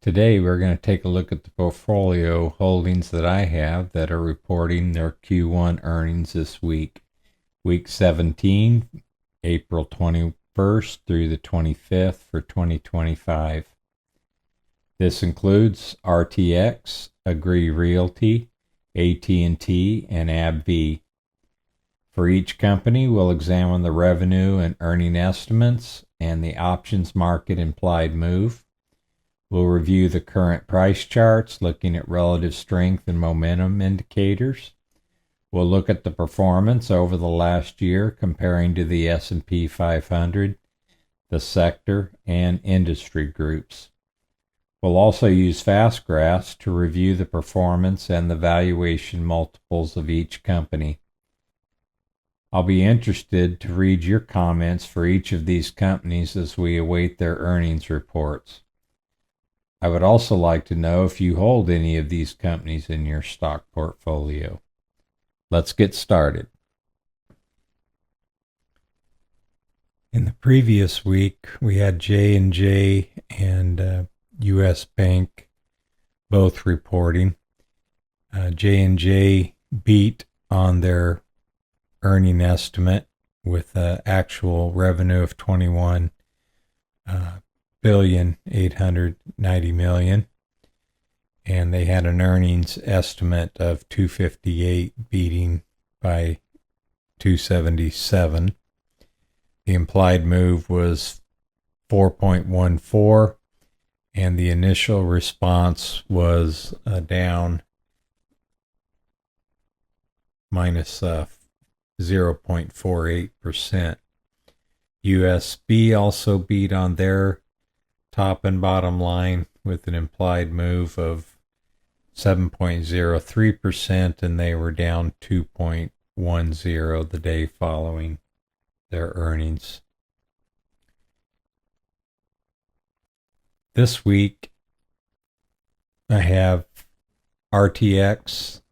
Today we're going to take a look at the portfolio holdings that I have that are reporting their Q1 earnings this week. Week 17, April 21st through the 25th for 2025. This includes RTX, Agree Realty, AT&T, and AbbVie. For each company, we'll examine the revenue and earning estimates and the options market implied move. We'll review the current price charts, looking at relative strength and momentum indicators. We'll look at the performance over the last year comparing to the S&P 500, the sector, and industry groups. We'll also use FastGraphs to review the performance and the valuation multiples of each company. I'll be interested to read your comments for each of these companies as we await their earnings reports. I would also like to know if you hold any of these companies in your stock portfolio. Let's get started. In the previous week, we had J&J and U.S. Bank both reporting. J&J beat on their earning estimate with actual revenue of $21,890,000,000, and they had an earnings estimate of $258, beating by $277. The implied move was 4.14, and the initial response was down minus 0.48%. USB also beat on their top and bottom line with an implied move of 7.03%, and they were down 2.10 the day following their earnings. This week, I have RTX,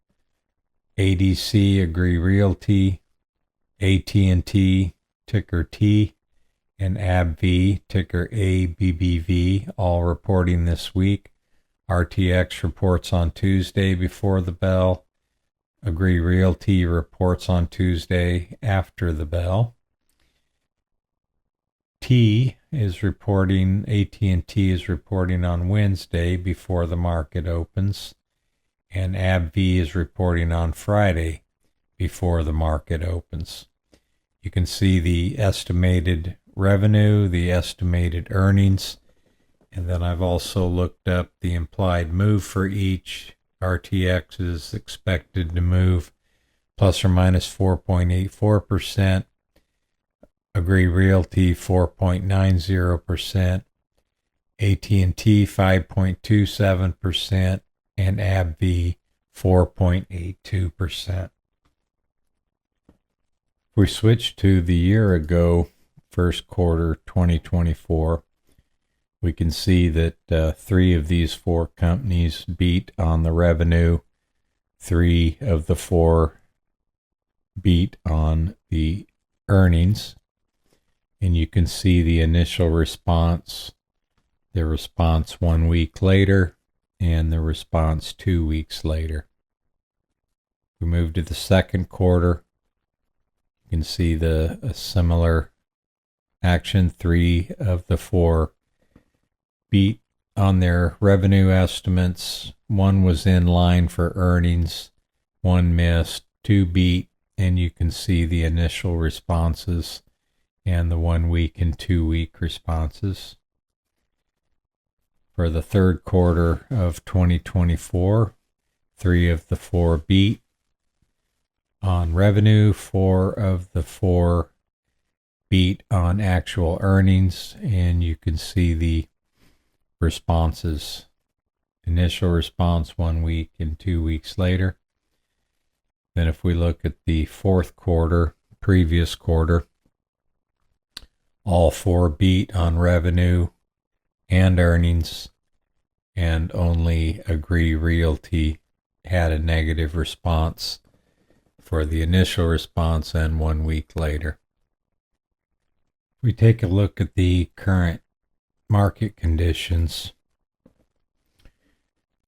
ADC, Agree Realty, AT&T, ticker T, and AbbVie, ticker ABBV, all reporting this week. RTX reports on Tuesday before the bell. Agree Realty reports on Tuesday after the bell. AT&T is reporting on Wednesday before the market opens, and AbbVie is reporting on Friday before the market opens. You can see the estimated revenue, the estimated earnings, and then I've also looked up the implied move for each. RTX is expected to move plus or minus 4.84%, Agree Realty 4.90%, AT&T 5.27%, and AbbVie 4.82%. If we switch to the year ago, first quarter 2024, we can see that 3 of these 4 companies beat on the revenue. 3 of the 4 beat on the earnings. And you can see the initial response, the response 1 week later, and the response 2 weeks later. We move to the second quarter. You can see a similar action. 3 of the 4 beat on their revenue estimates. 1 was in line for earnings, 1 missed, 2 beat, and you can see the initial responses and the 1 week and 2 week responses. For the third quarter of 2024, 3 of the 4 beat on revenue, 4 of the 4 beat on actual earnings, and you can see the responses. Initial response 1 week and 2 weeks later. Then if we look at the fourth quarter, previous quarter, all 4 beat on revenue and earnings, and only Agree Realty had a negative response for the initial response and 1 week later. We take a look at the current market conditions.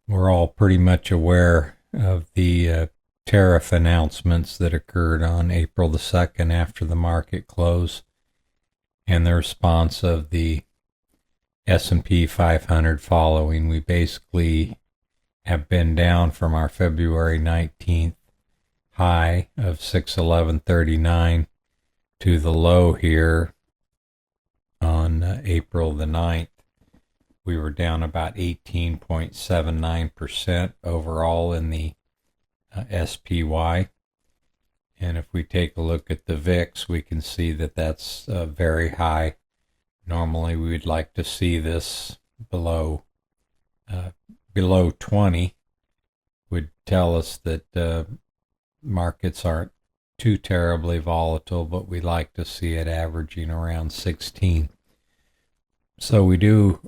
We're all pretty much aware of the tariff announcements that occurred on April the 2nd after the market close, and the response of the S&P 500 following. We basically have been down from our February 19th high of 611.39 to the low here on April the 9th. We were down about 18.79% overall in the SPY. And if we take a look at the VIX, we can see that that's very high. Normally, we would like to see this below 20. Would tell us that markets aren't too terribly volatile, but we like to see it averaging around 16. So we do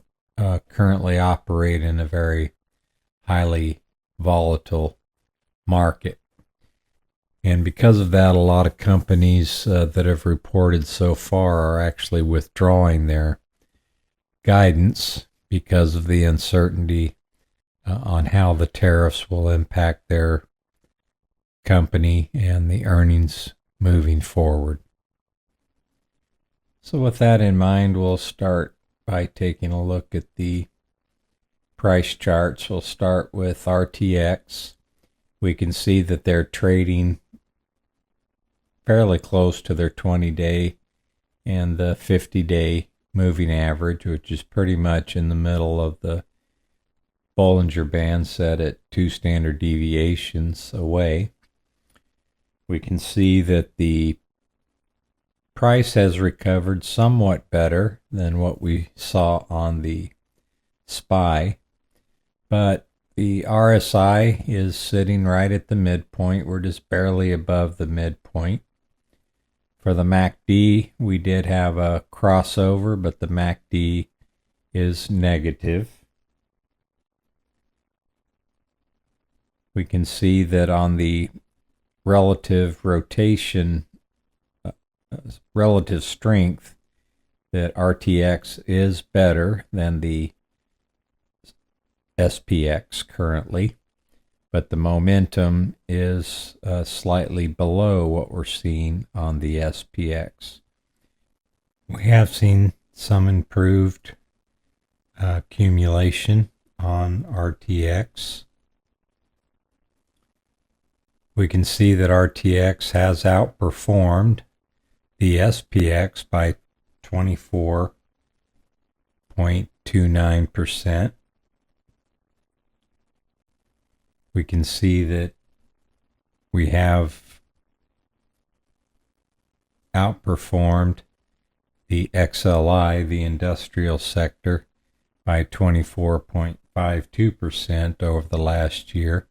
currently operate in a very highly volatile market. And because of that, a lot of companies that have reported so far are actually withdrawing their guidance because of the uncertainty on how the tariffs will impact their company and the earnings moving forward. So with that in mind, we'll start by taking a look at the price charts. We'll start with RTX. We can see that they're trading fairly close to their 20-day and the 50-day moving average, which is pretty much in the middle of the Bollinger Band set at 2 standard deviations away. We can see that the price has recovered somewhat better than what we saw on the SPY, but the RSI is sitting right at the midpoint. We're just barely above the midpoint. For the MACD, we did have a crossover, but the MACD is negative. We can see that on the relative rotation, relative strength, that RTX is better than the SPX currently, but the momentum is slightly below what we're seeing on the SPX. We have seen some improved accumulation on RTX. We can see that RTX has outperformed the SPX by 24.29%. We can see that we have outperformed the XLI, the industrial sector, by 24.52% over the last year.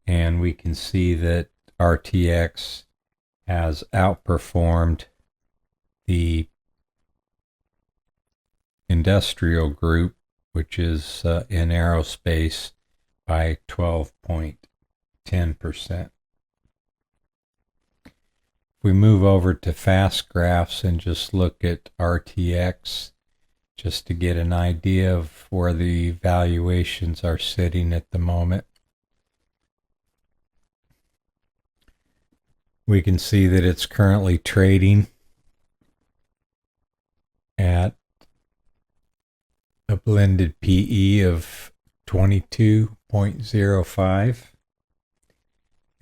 And we can see that RTX has outperformed the industrial group, which is in aerospace, by 12.10%. If we move over to FastGraphs and just look at RTX, just to get an idea of where the valuations are sitting at the moment, we can see that it's currently trading at a blended PE of 22.05,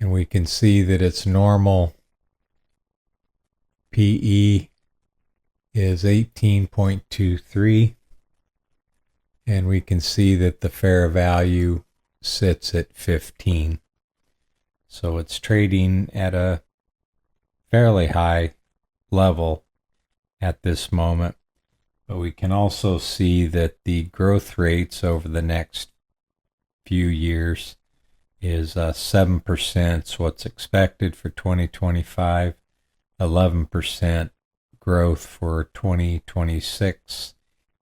and we can see that its normal PE is 18.23, and we can see that the fair value sits at 15. So it's trading at a fairly high level at this moment. But we can also see that the growth rates over the next few years is 7% is what's expected for 2025, 11% growth for 2026,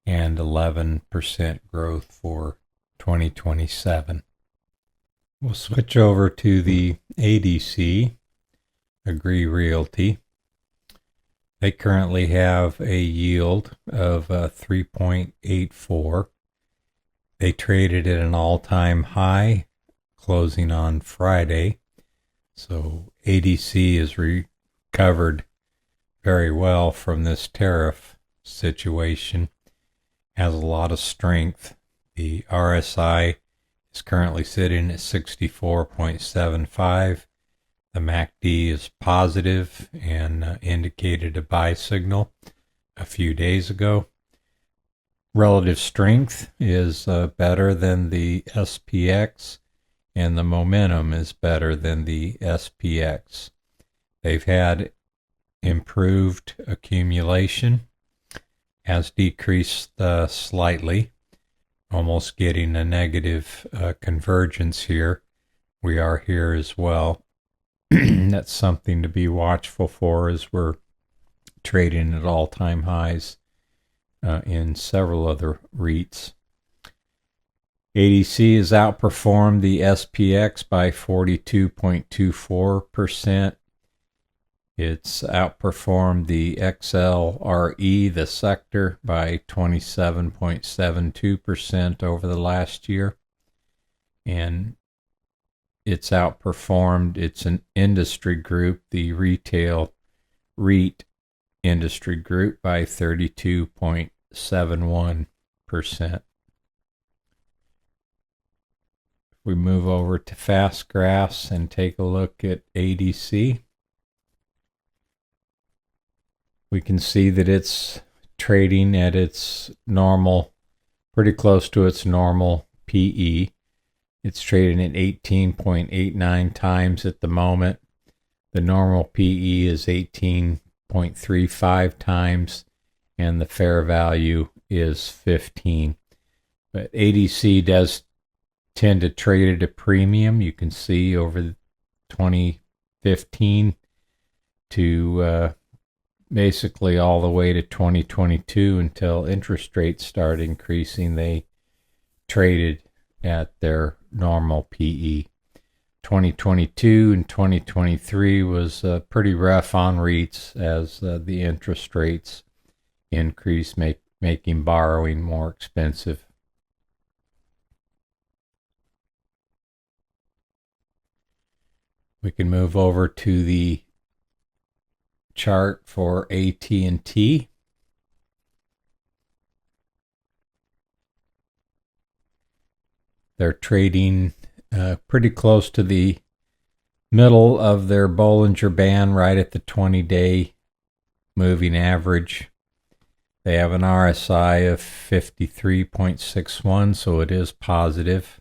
and 11% growth for 2027. We'll switch over to the ADC, Agree Realty. They currently have a yield of 3.84. They traded at an all-time high, closing on Friday. So ADC has recovered very well from this tariff situation, has a lot of strength. The RSI is currently sitting at 64.75. The MACD is positive and indicated a buy signal a few days ago. Relative strength is better than the SPX, and the momentum is better than the SPX. They've had improved accumulation, has decreased slightly, almost getting a negative convergence here. We are here as well. That's something to be watchful for as we're trading at all-time highs in several other REITs. ADC has outperformed the SPX by 42.24%. It's outperformed the XLRE, the sector, by 27.72% over the last year. And it's outperformed, it's an industry group, the retail REIT industry group, by 32.71%. We move over to FastGraphs and take a look at ADC. We can see that it's trading at its normal, pretty close to its normal PE. It's trading at 18.89 times at the moment. The normal PE is 18.35 times, and the fair value is 15. But ADC does tend to trade at a premium. You can see over 2015 to basically all the way to 2022 until interest rates start increasing. They traded at their normal PE. 2022 and 2023 was pretty rough on REITs as the interest rates increased, making borrowing more expensive. We can move over to the chart for AT&T. They're trading pretty close to the middle of their Bollinger Band, right at the 20-day moving average. They have an RSI of 53.61, so it is positive.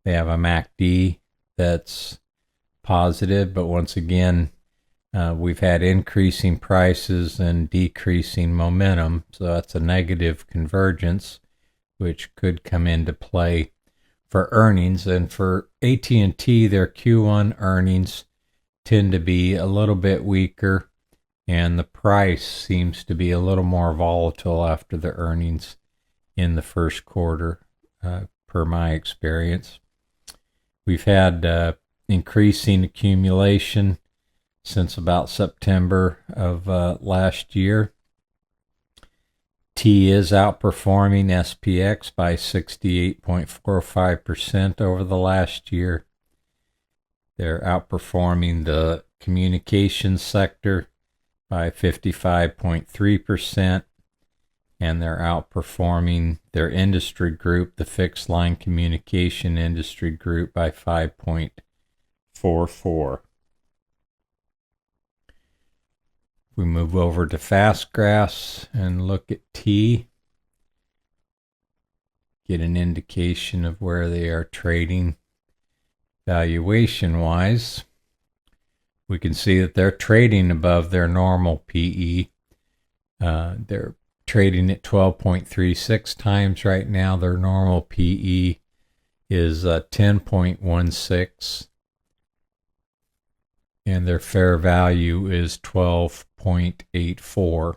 They have a MACD that's positive, but once again, we've had increasing prices and decreasing momentum, so that's a negative convergence, which could come into play for earnings. And for AT&T, their Q1 earnings tend to be a little bit weaker, and the price seems to be a little more volatile after the earnings in the first quarter, per my experience. We've had increasing accumulation since about September of last year. T is outperforming SPX by 68.45% over the last year. They're outperforming the communications sector by 55.3%, and they're outperforming their industry group, the fixed line communication industry group, by 5.44. We move over to FastGraphs and look at T, get an indication of where they are trading valuation wise. We can see that they're trading above their normal PE. They're trading at 12.36 times right now. Their normal PE is 10.16. And their fair value is 12.84.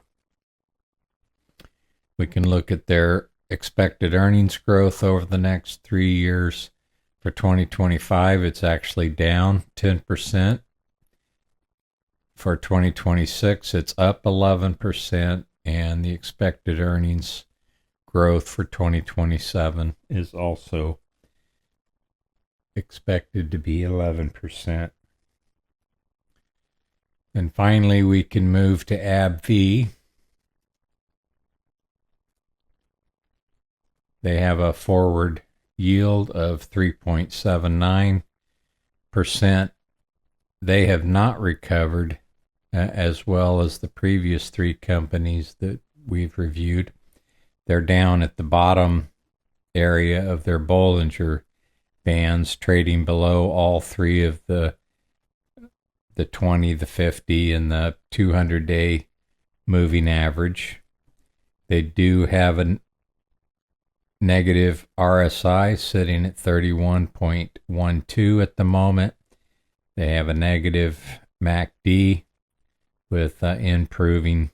We can look at their expected earnings growth over the next 3 years. For 2025, it's actually down 10%. For 2026, it's up 11%, and the expected earnings growth for 2027 is also expected to be 11%. And finally, we can move to AbbVie. They have a forward yield of 3.79%. They have not recovered as well as the previous three companies that we've reviewed. They're down at the bottom area of their Bollinger bands, trading below all three of the 20, the 50, and the 200-day moving average. They do have a negative RSI sitting at 31.12 at the moment. They have a negative MACD with improving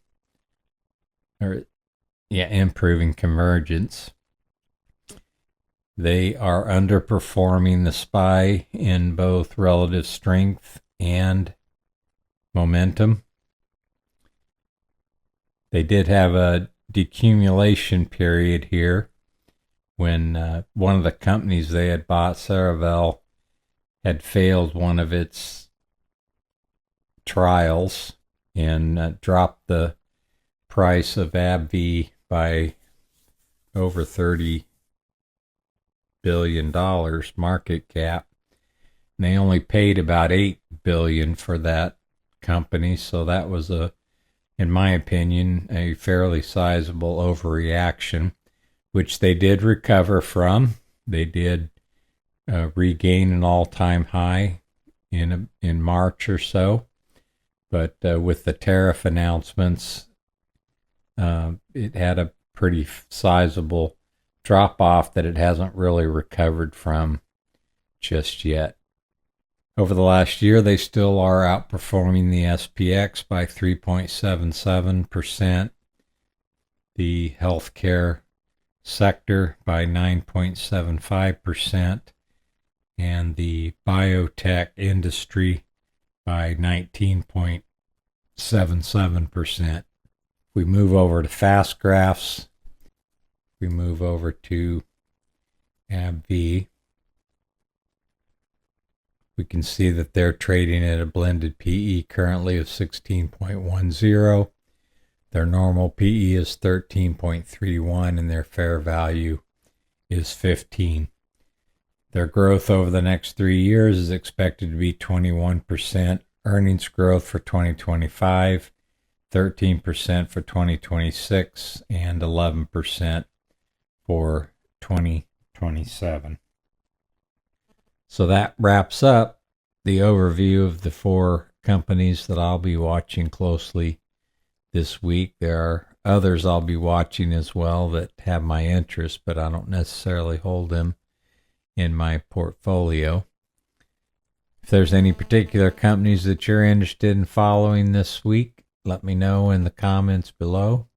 convergence. They are underperforming the SPY in both relative strength and momentum. They did have a decumulation period here when one of the companies they had bought, Cerevel, had failed one of its trials and dropped the price of AbbVie by over $30 billion market cap. And they only paid about $8 billion for that company, so that was in my opinion, a fairly sizable overreaction, which they did recover from. They did regain an all-time high in March or so, but with the tariff announcements, it had a pretty sizable drop-off that it hasn't really recovered from just yet. Over the last year, they still are outperforming the SPX by 3.77%, the healthcare sector by 9.75%, and the biotech industry by 19.77%. We move over to FastGraphs. We move over to AbbVie. We can see that they're trading at a blended PE currently of 16.10. Their normal PE is 13.31 and their fair value is 15. Their growth over the next 3 years is expected to be 21% earnings growth for 2025, 13% for 2026, and 11% for 2027. So that wraps up the overview of the 4 companies that I'll be watching closely this week. There are others I'll be watching as well that have my interest, but I don't necessarily hold them in my portfolio. If there's any particular companies that you're interested in following this week, let me know in the comments below.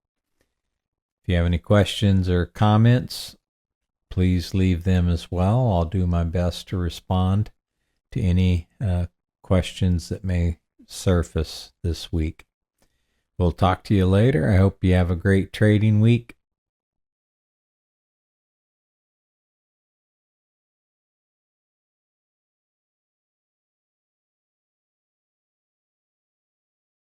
If you have any questions or comments, please leave them as well. I'll do my best to respond to any questions that may surface this week. We'll talk to you later. I hope you have a great trading week.